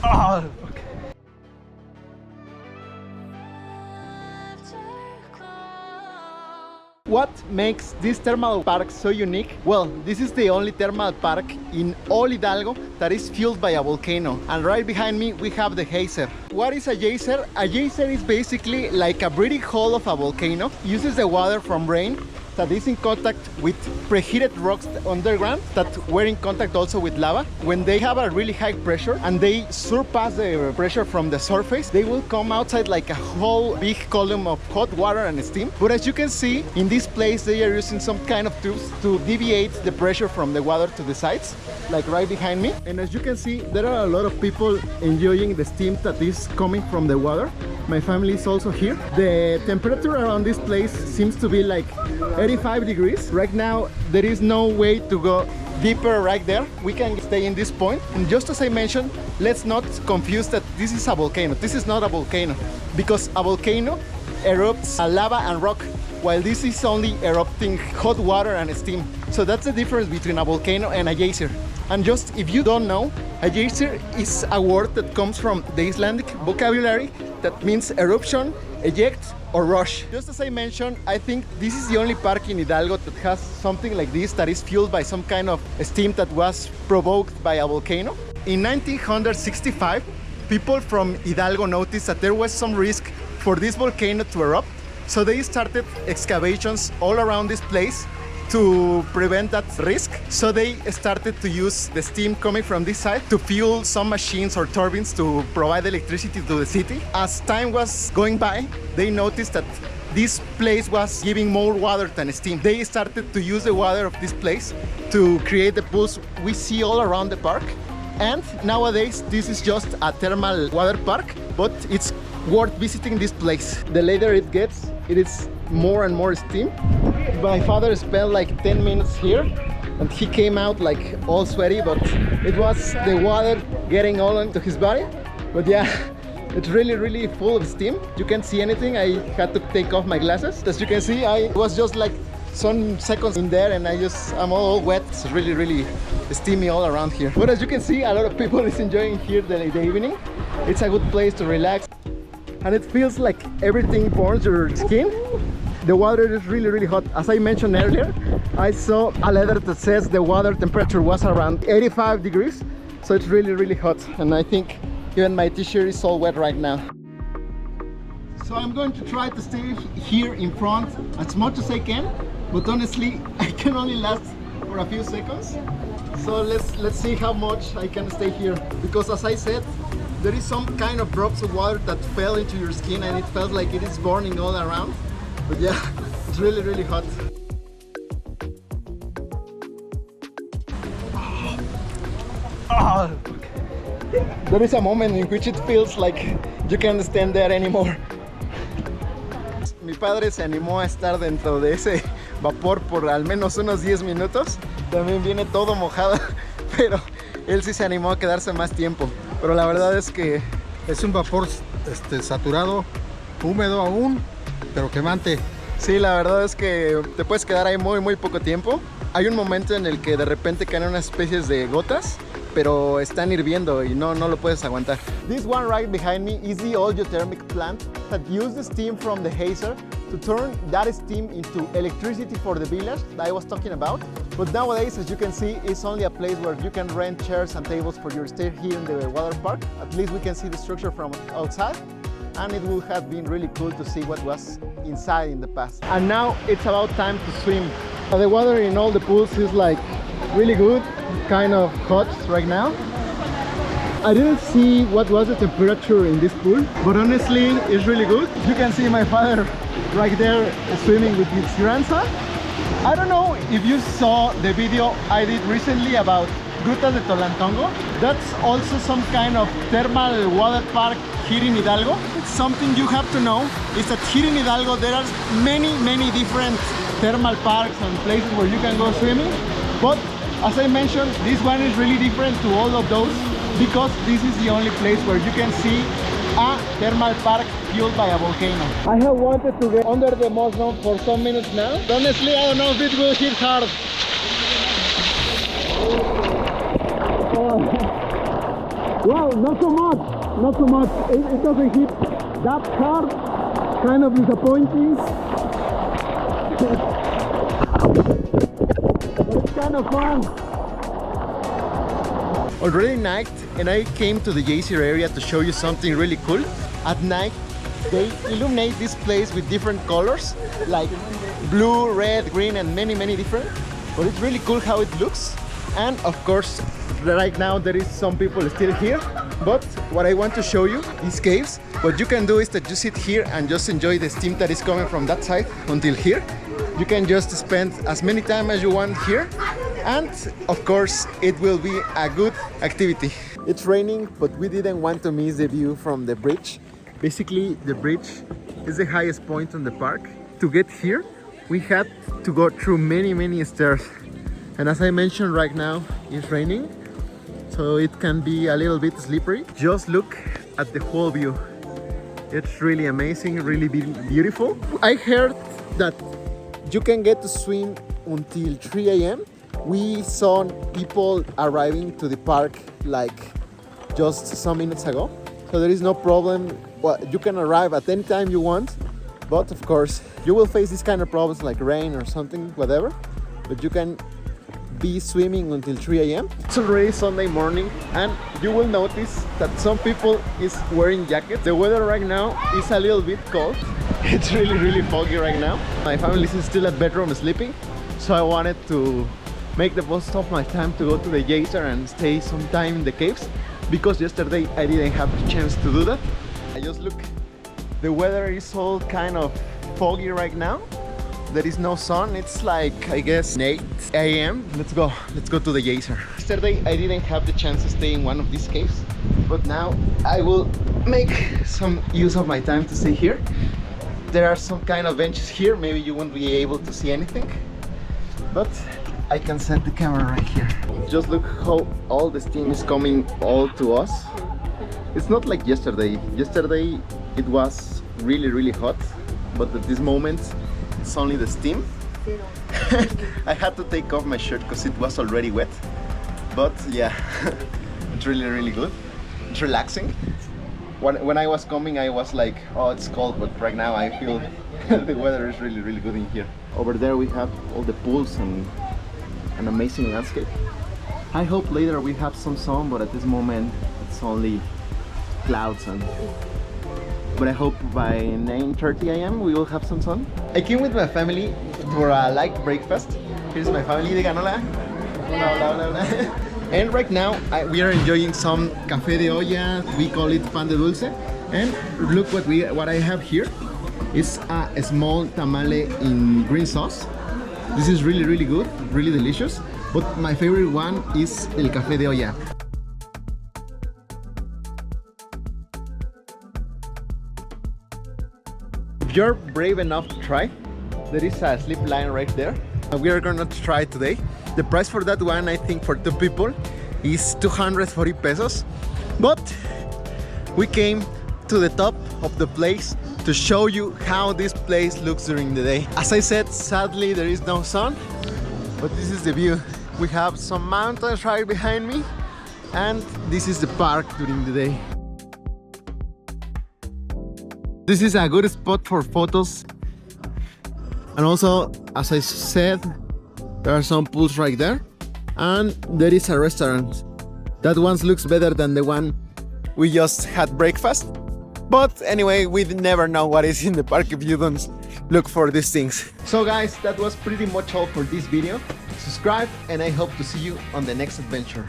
Oh, okay. What makes this thermal park so unique? Well, this is the only thermal park in all Hidalgo that is fueled by a volcano. And right behind me, we have the Geyser. What is a geyser? A geyser is basically like a breathing hole of a volcano. It uses the water from rain that is in contact with preheated rocks underground that were in contact also with lava. When they have a really high pressure and they surpass the pressure from the surface, they will come outside like a whole big column of hot water and steam. But as you can see, in this place they are using some kind of tubes to deviate the pressure from the water to the sides, like right behind me. And as you can see, there are a lot of people enjoying the steam that is coming from the water. My family is also here. The temperature around this place seems to be like 85 degrees. Right now, there is no way to go deeper right there. We can stay in this point. And just as I mentioned, let's not confuse that this is a volcano. This is not a volcano, because a volcano erupts lava and rock, while this is only erupting hot water and steam. So that's the difference between a volcano and a geyser. And just if you don't know, a geyser is a word that comes from the Icelandic vocabulary that means eruption, eject, or rush. Just as I mentioned, I think this is the only park in Hidalgo that has something like this that is fueled by some kind of steam that was provoked by a volcano. In 1965, people from Hidalgo noticed that there was some risk for this volcano to erupt, so they started excavations all around this place to prevent that risk. So they started to use the steam coming from this side to fuel some machines or turbines to provide electricity to the city. As time was going by, they noticed that this place was giving more water than steam. They started to use the water of this place to create the pools we see all around the park. And nowadays, this is just a thermal water park, but it's worth visiting this place. The later it gets, it is more and more steam. My father spent like 10 minutes here and he came out like all sweaty, but it was the water getting all into his body. But yeah, it's really full of steam. You can't see anything. I had to take off my glasses. As you can see, I was just like some seconds in there and I'm all wet. It's really steamy all around here. But as you can see, a lot of people is enjoying here the evening. It's a good place to relax. And it feels like everything burns your skin. The water is really hot. As I mentioned earlier, I saw a letter that says the water temperature was around 85 degrees. So it's really hot. And I think even my t-shirt is all wet right now. So I'm going to try to stay here in front as much as I can. But honestly, I can only last for a few seconds. So let's see how much I can stay here. Because as I said, there is some kind of drops of water that fell into your skin and it felt like it is burning all around. But yeah, it's really hot. Oh. There is a moment in which it feels like you can't stand there anymore. Mi padre se animó a estar dentro de ese vapor por al menos unos 10 minutos. También viene todo mojado, pero él sí se animó a quedarse más tiempo. Pero la verdad es que es un vapor saturado, húmedo aún, pero quemante. Sí, la verdad es que te puedes quedar ahí muy poco tiempo. Hay un momento en el que de repente caen unas especies de gotas, pero están hirviendo y no lo puedes aguantar. This one right behind me is the old geothermic plant that used the steam from the geyser to turn that steam into electricity for the village that I was talking about. But nowadays, as you can see, it's only a place where you can rent chairs and tables for your stay here in the water park. At least we can see the structure from outside, and it would have been really cool to see what was inside in the past. And now it's about time to swim. The water in all the pools is like really good, kind of hot right now. I didn't see what was the temperature in this pool, but honestly, it's really good. You can see my father right there swimming with his grandson. I don't know if you saw the video I did recently about Grutas de Tolantongo. That's also some kind of thermal water park here in Hidalgo. It's something you have to know is that here in Hidalgo there are many different thermal parks and places where you can go swimming. But as I mentioned, this one is really different to all of those because this is the only place where you can see a thermal park fueled by a volcano. I have wanted to get under the moss for some minutes now. Honestly, I don't know if it will hit hard. Well, not so much, not so much. It doesn't hit that hard. Kind of disappointing. But it's kind of fun. Already night, and I came to the Geysir area to show you something really cool. At night, they illuminate this place with different colors, like blue, red, green, and many different. But it's really cool how it looks. And of course, right now there is some people still here. But what I want to show you, these caves, what you can do is that you sit here and just enjoy the steam that is coming from that side until here. You can just spend as many time as you want here. And of course, it will be a good activity. It's raining, but we didn't want to miss the view from the bridge. Basically, the bridge is the highest point on the park. To get here, we had to go through many stairs. And as I mentioned, right now, it's raining, so it can be a little bit slippery. Just look at the whole view. It's really amazing, really beautiful. I heard that you can get to swim until 3 a.m. We saw people arriving to the park like just some minutes ago, so there is no problem. Well, you can arrive at any time you want, but of course you will face these kind of problems like rain or something, whatever, but you can be swimming until 3 a.m. It's already Sunday morning, and you will notice that some people is wearing jackets. The weather right now is a little bit cold. It's really foggy right now. My family is still at bedroom sleeping, so I wanted to make the most of my time to go to the Geyser and stay some time in the caves, because yesterday I didn't have the chance to do that. I just look, the weather is all kind of foggy right now. There is no sun. It's like, I guess, 8 a.m. Let's go to the Geyser. Yesterday I didn't have the chance to stay in one of these caves, but now I will make some use of my time to stay here. There are some kind of benches here. Maybe you won't be able to see anything, but I can set the camera right here. Just look how all the steam is coming all to us. It's not like yesterday. Yesterday it was really hot, but at this moment it's only the steam. I had to take off my shirt because it was already wet, but yeah, it's really good. It's relaxing. When I was coming, I was like, oh, it's cold, but right now I feel the weather is really good in here. Over there we have all the pools and an amazing landscape. I hope later we have some sun, but at this moment it's only clouds, but I hope by 9:30 a.m. we will have some sun. I came with my family for a light breakfast. Here's my family. Digan hola. Hola. And right now we are enjoying some café de olla. We call it pan de dulce. And look what I have here. It's a small tamale in green sauce. This is really good, really delicious. But my favorite one is el café de olla. If you're brave enough to try, there is a slip line right there. We are gonna try today. The price for that one, I think for 2 people, is 240 pesos. But we came to the top of the place to show you how this place looks during the day. As I said, sadly there is no sun, but this is the view. We have some mountains right behind me, and this is the park during the day. This is a good spot for photos, and also, as I said, there are some pools right there, and there is a restaurant. That one looks better than the one we just had breakfast. But anyway, we never know what is in the park if you don't look for these things. So guys, that was pretty much all for this video. Subscribe, and I hope to see you on the next adventure.